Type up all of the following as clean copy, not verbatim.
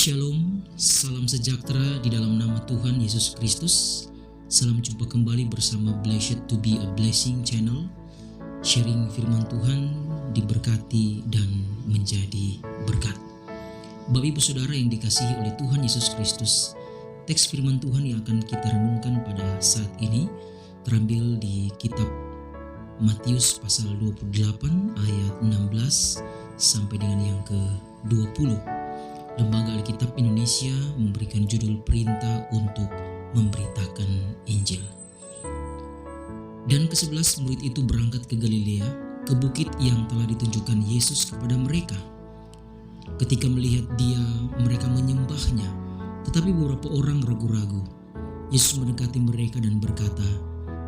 Shalom, salam sejahtera di dalam nama Tuhan Yesus Kristus. Salam jumpa kembali bersama Blessed to be a Blessing channel. Sharing firman Tuhan diberkati dan menjadi berkat. Bapak Ibu Saudara yang dikasihi oleh Tuhan Yesus Kristus, teks firman Tuhan yang akan kita renungkan pada saat ini terambil di kitab Matius pasal 28 ayat 16 sampai dengan yang ke-20. Lembaga Alkitab Indonesia memberikan judul perintah untuk memberitakan Injil. Dan ke-11 murid itu berangkat ke Galilea, ke bukit yang telah ditunjukkan Yesus kepada mereka. Ketika melihat dia, mereka menyembahnya, tetapi beberapa orang ragu-ragu. Yesus mendekati mereka dan berkata,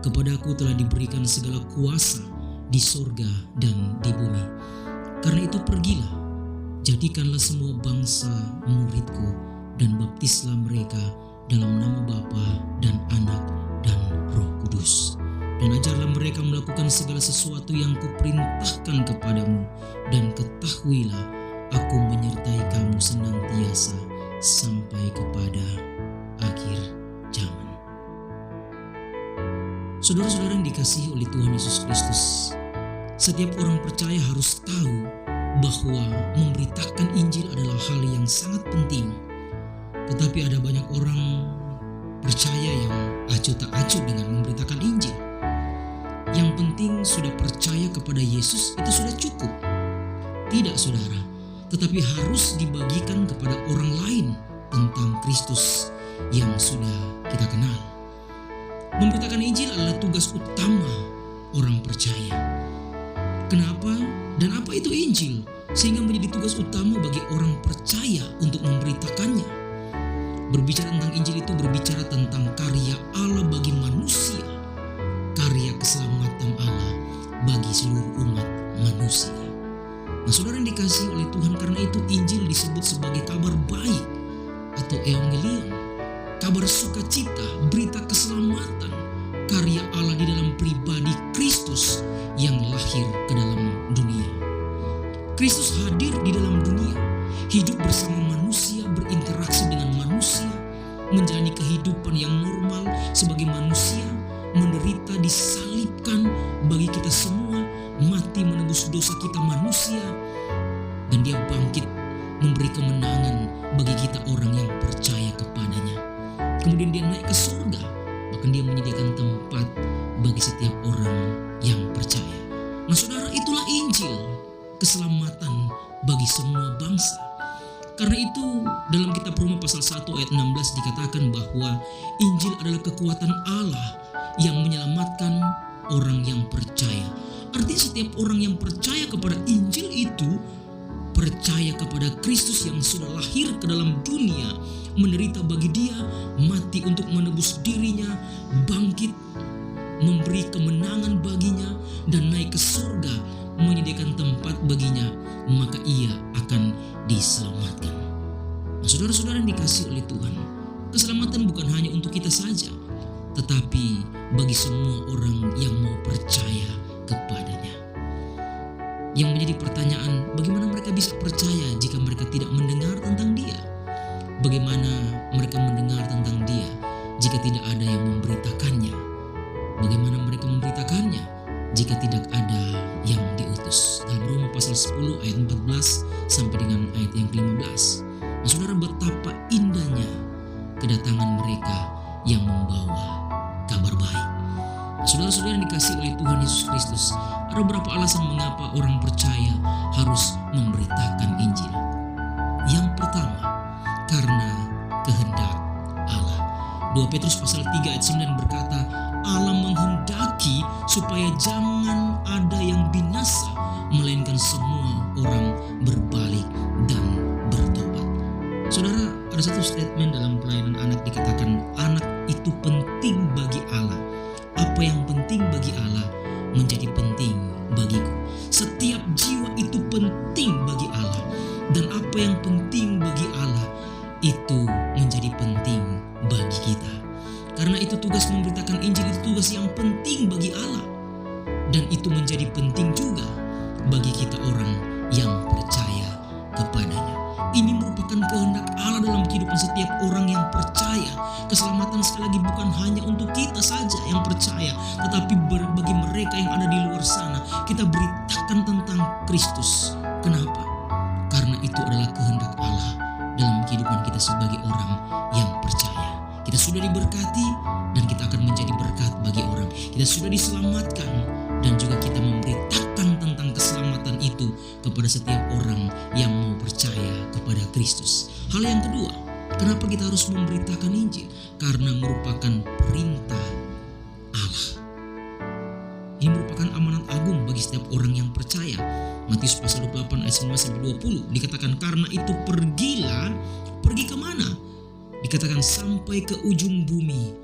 "Kepadaku telah diberikan segala kuasa di sorga dan di bumi. Karena itu pergilah, jadikanlah semua bangsa muridku dan baptislah mereka dalam nama Bapa dan Anak dan Roh Kudus. Dan ajarlah mereka melakukan segala sesuatu yang kuperintahkan kepadamu. Dan ketahuilah, aku menyertai kamu senantiasa sampai kepada akhir zaman." Saudara-saudara yang dikasihi oleh Tuhan Yesus Kristus, setiap orang percaya harus tahu bahwa memberitakan Injil adalah hal yang sangat penting. Tetapi ada banyak orang percaya yang acuh tak acuh dengan memberitakan Injil. Yang penting sudah percaya kepada Yesus, itu sudah cukup. Tidak, saudara, tetapi harus dibagikan kepada orang lain tentang Kristus yang sudah kita kenal. Memberitakan Injil adalah tugas utama orang percaya. Kenapa dan apa itu Injil? Sehingga menjadi tugas utama bagi orang percaya untuk memberitakannya. Berbicara tentang Injil itu berbicara tentang karya Allah bagi manusia, karya keselamatan Allah bagi seluruh umat manusia. Nah, saudara yang dikasihi oleh Tuhan, karena itu Injil disebut sebagai kabar baik atau evangelion, kabar sukacita, berita keselamatan, karya Allah di dalam pribadi Kristus yang lahir ke dalam dunia. Kristus hadir di dalam dunia, hidup bersama manusia, berinteraksi dengan manusia, menjalani kehidupan yang normal sebagai manusia, menderita, disalibkan bagi kita semua, mati menebus dosa kita manusia, dan dia bangkit memberi kemenangan bagi kita orang yang percaya kepadanya. Kemudian dia naik ke surga, bahkan dia menyediakan tempat bagi setiap orang yang percaya. Nah, saudara, itulah Injil, keselamatan bagi semua bangsa. Karena itu dalam kitab Roma pasal 1 ayat 16 dikatakan bahwa Injil adalah kekuatan Allah yang menyelamatkan orang yang percaya. Artinya setiap orang yang percaya kepada Injil itu percaya kepada Kristus yang sudah lahir ke dalam dunia, menderita bagi dia, mati untuk menebus dirinya, bangkit memberi kemenangan baginya, dan naik ke surga menyediakan tempat baginya, maka ia akan diselamatkan. Nah, saudara-saudara yang dikasihi oleh Tuhan, keselamatan bukan hanya untuk kita saja, tetapi bagi semua orang yang mau percaya kepadanya. Yang menjadi pertanyaan, bagaimana mereka bisa percaya jika mereka tidak mendengar tentang dia? Bagaimana mereka mendengar tentang dia jika tidak ada yang memberitakannya? Bagaimana mereka memberitakannya jika tidak ada yang diutus? Dalam Roma pasal 10 ayat 14 sampai dengan ayat yang ke-15. Nah, saudara, betapa indahnya kedatangan mereka yang membawa kabar baik. Saudara-saudara yang dikasihi oleh Tuhan Yesus Kristus, ada beberapa alasan mengapa orang percaya harus memberitakan Injil. Yang pertama, karena kehendak Allah. 2 Petrus pasal 3 ayat 9 berkata, Allah menghendaki supaya jangan ada yang binasa, melainkan semua orang berbalik dan bertobat. Saudara, ada satu statement dalam pelayanan anak dikatakan, anak itu penting bagi Allah. Apa yang penting bagi Allah menjadi penting bagiku. Setiap jiwa itu penting bagi Allah, dan apa yang penting bagi Allah itu menjadi penting bagi kita. Karena itu tugas memberitakan Injil itu tugas yang penting bagi Allah, dan itu menjadi penting juga bagi kita orang yang percaya kepadanya. Ini merupakan kehendak Allah setiap orang yang percaya. Keselamatan sekali lagi bukan hanya untuk kita saja yang percaya, tetapi bagi mereka yang ada di luar sana. Kita beritakan tentang Kristus. Kenapa? Karena itu adalah kehendak Allah dalam kehidupan kita sebagai orang yang percaya. Kita sudah diberkati dan kita akan menjadi berkat bagi orang. Kita sudah diselamatkan dan juga kita memberitakan tentang keselamatan itu kepada setiap orang yang mau percaya kepada Kristus. Hal yang kedua, kenapa kita harus memberitakan Injil? Karena merupakan perintah Allah. Ini merupakan amanat agung bagi setiap orang yang percaya. Matius pasal 28 ayat 19-20 dikatakan, karena itu pergilah. Pergi kemana? Dikatakan sampai ke ujung bumi.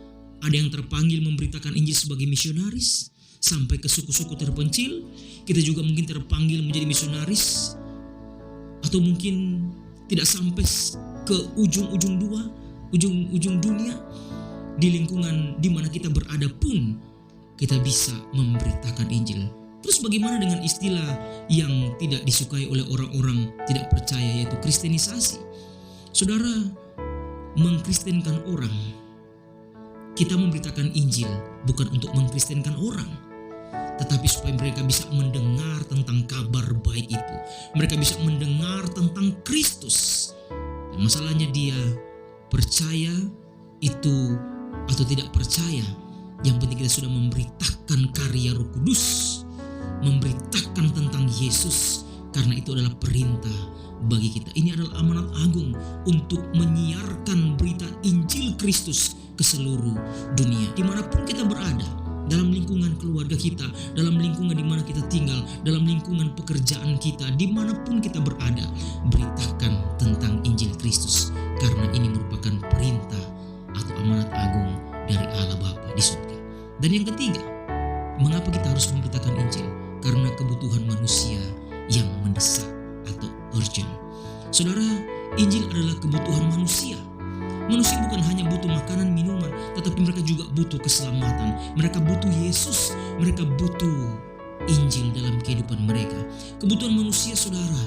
Ada yang terpanggil memberitakan Injil sebagai misionaris sampai ke suku-suku terpencil. Kita juga mungkin terpanggil menjadi misionaris, atau mungkin tidak sampai ke ujung-ujung dunia. Di lingkungan di mana kita berada pun kita bisa memberitakan Injil. Terus bagaimana dengan istilah yang tidak disukai oleh orang-orang tidak percaya, yaitu kristenisasi? Saudara, mengkristenkan orang, kita memberitakan Injil bukan untuk mengkristenkan orang, tetapi supaya mereka bisa mendengar tentang kabar baik itu. Mereka bisa mendengar tentang Kristus. Dan masalahnya dia percaya itu atau tidak percaya, yang penting kita sudah memberitakan karya Roh Kudus, memberitakan tentang Yesus, karena itu adalah perintah bagi kita. Ini adalah amanat agung untuk menyiarkan berita Injil Kristus ke seluruh dunia, dimanapun kita berada. Dalam lingkungan keluarga kita, dalam lingkungan di mana kita tinggal, dalam lingkungan pekerjaan kita, dimanapun kita berada, beritakan tentang Injil Kristus, karena ini merupakan perintah atau amanat agung dari Allah Bapa di surga. Dan yang ketiga, mengapa kita harus memberitakan Injil? Karena kebutuhan manusia yang mendesak atau urgent. Saudara, Injil adalah kebutuhan manusia. Manusia bukan hanya butuh makanan, minuman, tetapi mereka juga butuh keselamatan. Mereka butuh Yesus, mereka butuh Injil dalam kehidupan mereka. Kebutuhan manusia, saudara,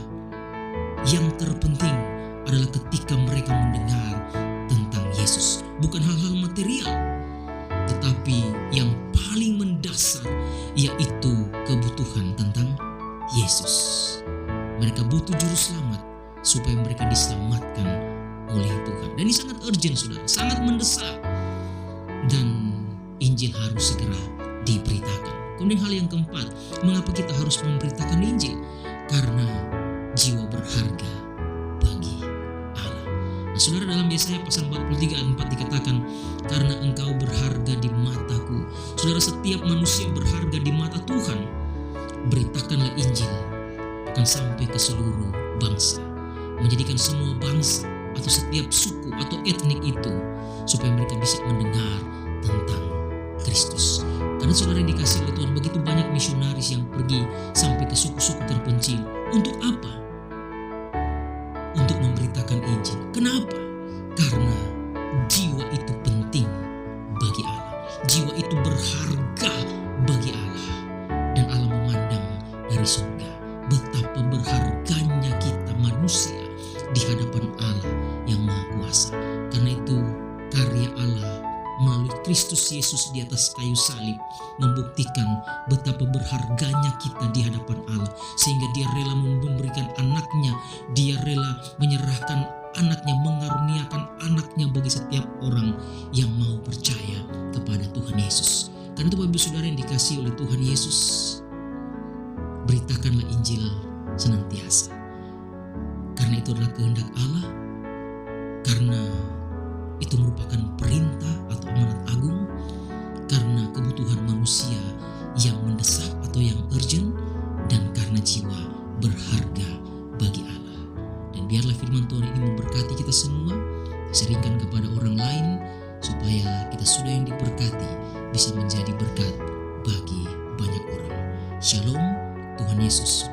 yang terpenting adalah ketika mereka mendengar tentang Yesus. Bukan hal-hal material, tetapi yang paling mendasar yaitu kebutuhan tentang Yesus. Mereka butuh juru selamat supaya mereka diselamatkan oleh Tuhan. Dan ini sangat urgent, saudara, sangat mendesak. Dan Injil harus segera diberitakan. Kemudian hal yang keempat, mengapa kita harus memberitakan Injil? Karena jiwa berharga bagi Allah. Nah, saudara, dalam Yesaya pasal 43 ayat 4 dikatakan, karena engkau berharga di mataku. Saudara, setiap manusia berharga di mata Tuhan. Beritakanlah Injil akan sampai ke seluruh bangsa, menjadikan semua bangsa atau setiap suku atau etnik itu supaya mereka bisa mendengar tentang Kristus. Karena saudara dikasih oleh Tuhan begitu banyak misionaris yang pergi sampai ke suku-suku terpencil. Untuk apa? Untuk memberitakan Injil. Kenapa? Karena jiwa itu penting bagi Allah. Jiwa itu berharga bagi Allah. Dan Allah memandang dari surga betapa berharganya kita manusia di hadapan Allah yang Maha Kuasa. Karena itu karya Allah melalui Kristus Yesus di atas kayu salib membuktikan betapa berharganya kita di hadapan Allah, sehingga dia rela memberikan anaknya, dia rela menyerahkan anaknya, mengaruniakan anaknya bagi setiap orang yang mau percaya kepada Tuhan Yesus. Karena itu Bapak Ibu Saudara yang dikasihi oleh Tuhan Yesus, beritakanlah Injil senantiasa. Karena itu adalah kehendak Allah, karena itu merupakan perintah atau amanat agung, karena kebutuhan manusia yang mendesak atau yang urgent, dan karena jiwa berharga bagi Allah. Dan biarlah firman Tuhan ini memberkati kita semua, sharingkan kepada orang lain, supaya kita sudah yang diberkati bisa menjadi berkat bagi banyak orang. Shalom, Tuhan Yesus